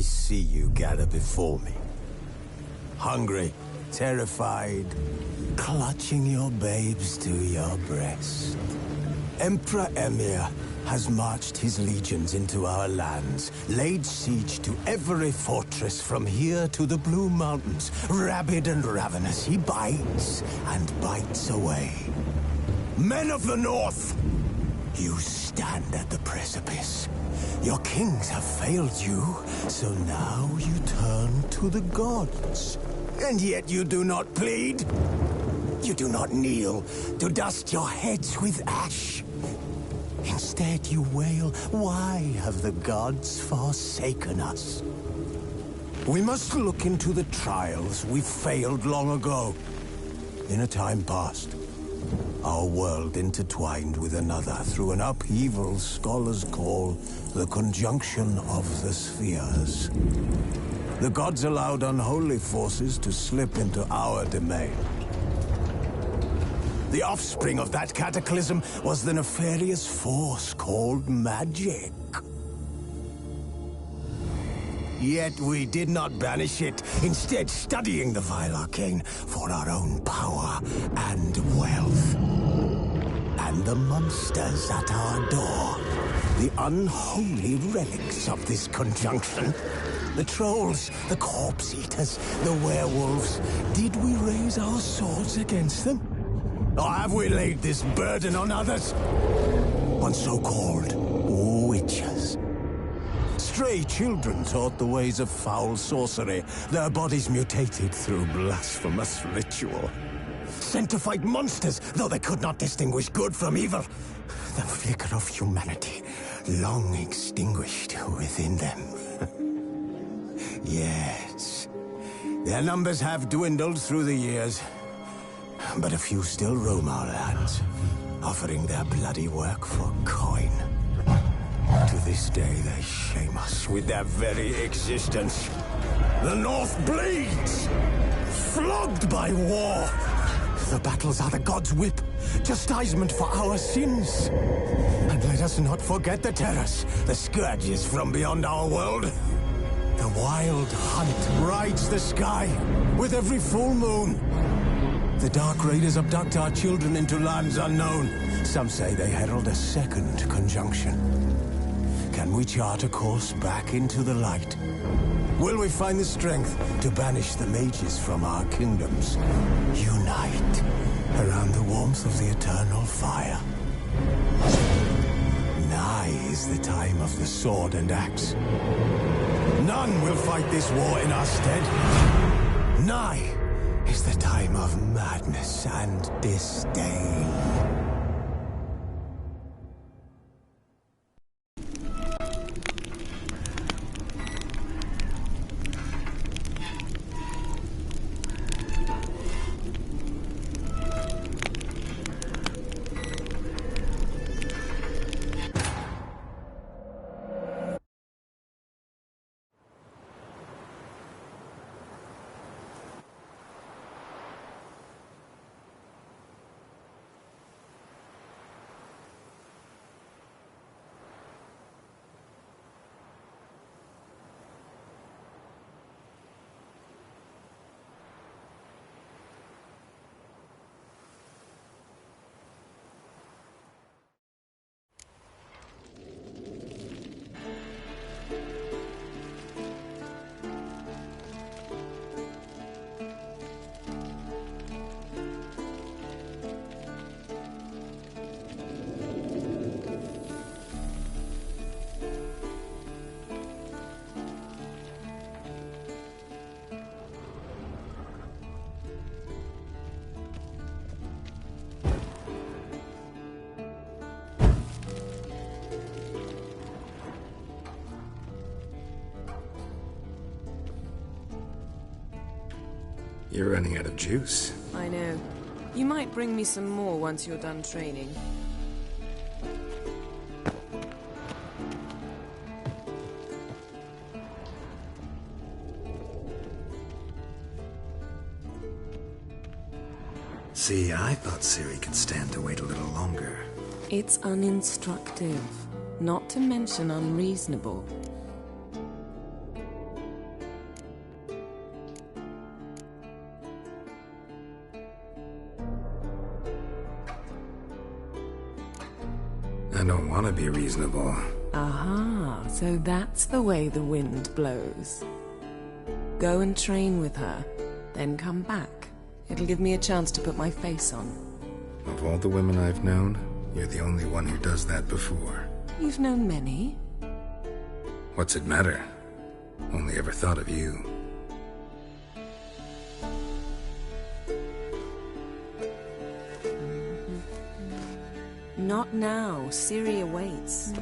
I see you gather before me. Hungry, terrified, clutching your babes to your breast. Emperor Emir has marched his legions into our lands, laid siege to every fortress from here to the Blue Mountains. Rabid and ravenous, he bites and bites away. Men of the North, you stand at the precipice. Your kings have failed you, so now you turn to the gods. And yet you do not plead. You do not kneel to dust your heads with ash. Instead you wail, why have the gods forsaken us? We must look into the trials we failed long ago. In a time past, our world intertwined with another through an upheaval scholars call the conjunction of the spheres. The gods allowed unholy forces to slip into our domain. The offspring of that cataclysm was the nefarious force called magic. Yet we did not banish it, instead studying the vile arcane for our own power and wealth. And the monsters at our door, the unholy relics of this conjunction. The trolls, the corpse-eaters, the werewolves. Did we raise our swords against them? Or have we laid this burden on others? On so-called witches. Stray children taught the ways of foul sorcery, their bodies mutated through blasphemous ritual. Sent to fight monsters, though they could not distinguish good from evil. The flicker of humanity, long extinguished within them. Yes, their numbers have dwindled through the years, but a few still roam our lands, offering their bloody work for coin. To this day, they shame us with their very existence. The North bleeds, flogged by war. The battles are the gods' whip, chastisement for our sins. And let us not forget the terrors, the scourges from beyond our world. The wild hunt rides the sky with every full moon. The Dark Raiders abduct our children into lands unknown. Some say they herald a second conjunction. Can we chart a course back into the light? Will we find the strength to banish the mages from our kingdoms? Unite around the warmth of the eternal fire. Nigh is the time of the sword and axe. None will fight this war in our stead. Nigh is the time of madness and disdain. You're running out of juice. I know. You might bring me some more once you're done training. See, I thought Ciri could stand to wait a little longer. It's uninstructive, not to mention unreasonable. I don't want to be reasonable. Aha, so that's the way the wind blows. Go and train with her, then come back. It'll give me a chance to put my face on. Of all the women I've known, you're the only one who does that before. You've known many. What's it matter? Only ever thought of you. Not now. Ciri awaits.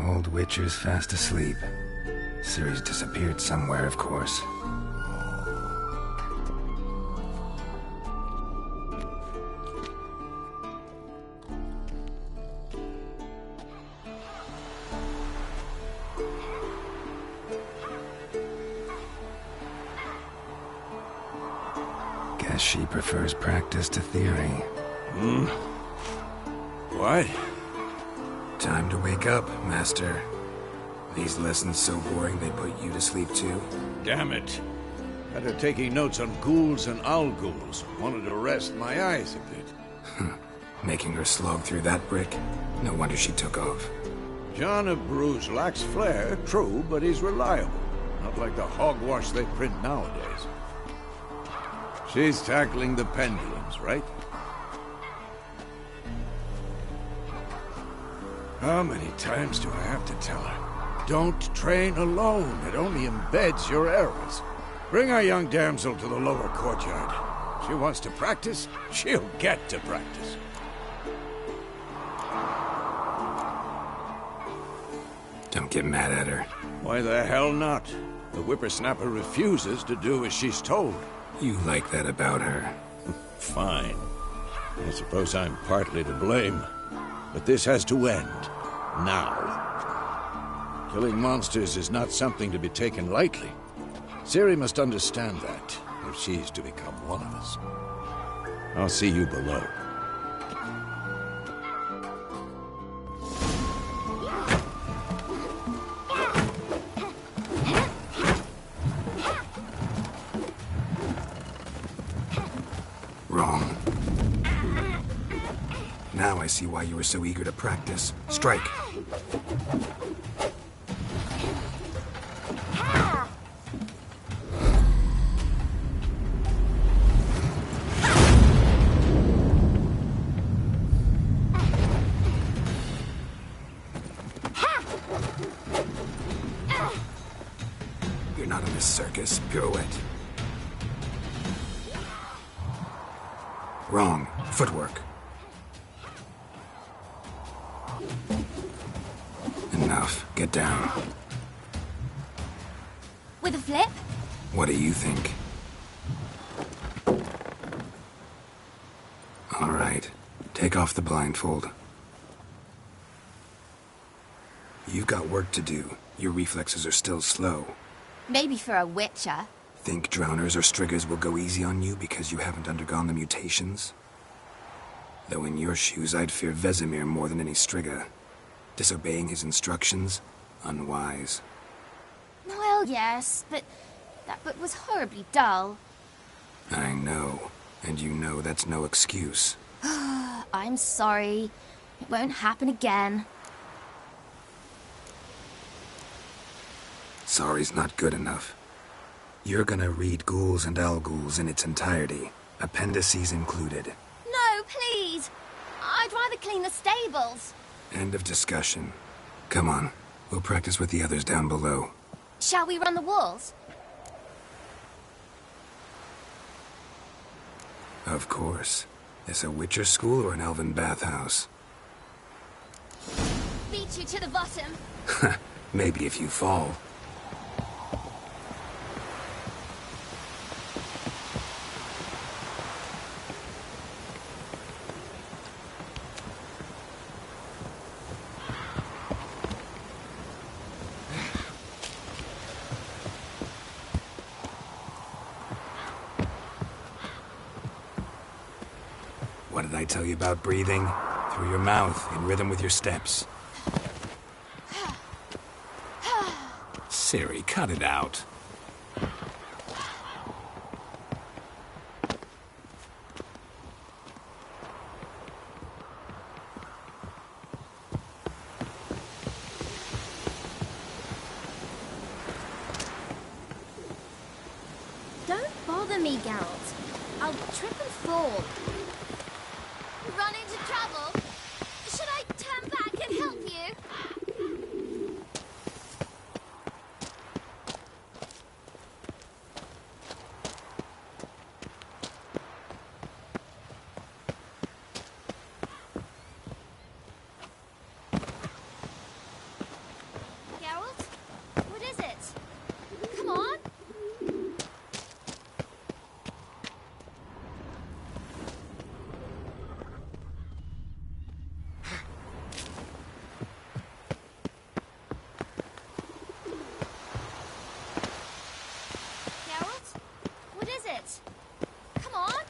Old Witcher's fast asleep. Ciri's disappeared somewhere, of course. Guess she prefers practice to theory. What? Time to wake up, Master. These lessons so boring they put you to sleep too? Damn it. Had her taking notes on ghouls and owl ghouls. Wanted to rest my eyes a bit. Making her slog through that brick? No wonder she took off. John of Bruges lacks flair, true, but he's reliable. Not like the hogwash they print nowadays. She's tackling the pendulums, right? How many times do I have to tell her? Don't train alone. It only embeds your errors. Bring our young damsel to the lower courtyard. She wants to practice, she'll get to practice. Don't get mad at her. Why the hell not? The whippersnapper refuses to do as she's told. You like that about her. Fine. I suppose I'm partly to blame. But this has to end. Now. Killing monsters is not something to be taken lightly. Ciri must understand that, if she's to become one of us. I'll see you below. Wrong. Now I see why you were so eager to practice. Strike. You're not in this circus. Pirouette. Wrong. Footwork. Enough. Get down. With a flip? What do you think? All right. Take off the blindfold. You've got work to do. Your reflexes are still slow. Maybe for a witcher. Think drowners or striggers will go easy on you because you haven't undergone the mutations? Though in your shoes, I'd fear Vesemir more than any strigger. Disobeying his instructions? Unwise. Well, yes, but that book was horribly dull. I know. And you know that's no excuse. I'm sorry. It won't happen again. Sorry's not good enough. You're gonna read Ghouls and Al-Ghouls in its entirety, appendices included. No, please! I'd rather clean the stables. End of discussion. Come on, we'll practice with the others down below. Shall we run the walls? Of course. This a Witcher school or an elven bathhouse? Beat you to the bottom. Maybe if you fall. What did I tell you about breathing? Through your mouth, in rhythm with your steps. Siri, cut it out. Don't bother me, Geralt. I'll trip and fall. Run into trouble? Should I turn back and help you? Geralt? What is it? Come on. Geralt? What is it? Come on.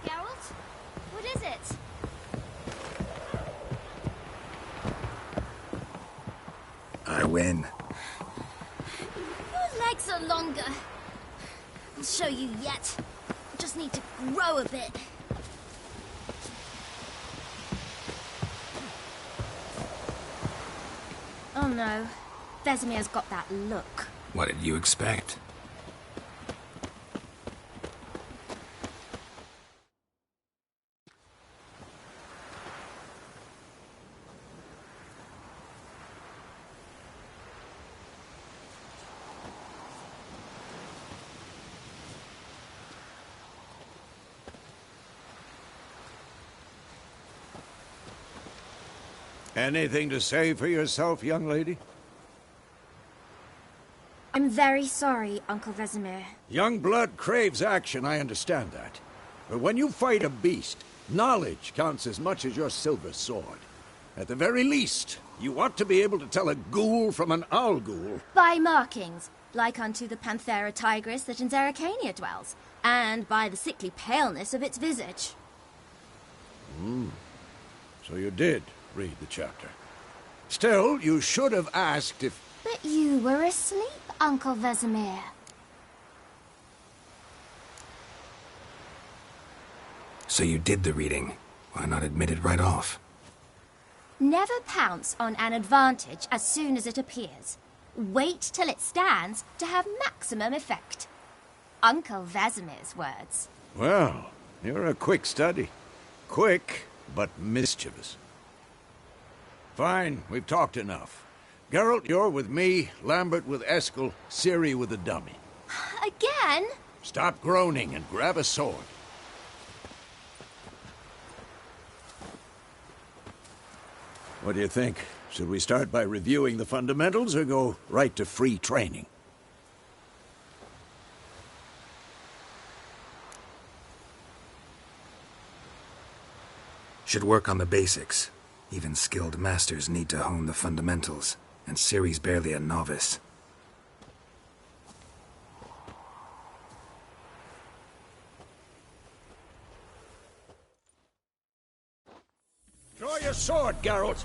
Geralt? What is it? I win. Your legs are longer. I'll show you yet. Just need to grow a bit. Oh no. Vesemir's got that look. What did you expect? Anything to say for yourself, young lady? I'm very sorry, Uncle Vesemir. Young blood craves action, I understand that. But when you fight a beast, knowledge counts as much as your silver sword. At the very least, you ought to be able to tell a ghoul from an owl-ghoul. By markings, like unto the Panthera tigris that in Zerrikania dwells, and by the sickly paleness of its visage. So you did read the chapter. Still, you should have asked if... But you were asleep, Uncle Vesemir. So you did the reading. Why not admit it right off? Never pounce on an advantage as soon as it appears. Wait till it stands to have maximum effect. Uncle Vesemir's words. Well, you're a quick study. Quick, but mischievous. Fine, we've talked enough. Geralt, you're with me, Lambert with Eskel, Ciri with the dummy. Again? Stop groaning and grab a sword. What do you think? Should we start by reviewing the fundamentals or go right to free training? Should work on the basics. Even skilled masters need to hone the fundamentals, and Ciri's barely a novice. Draw your sword, Geralt!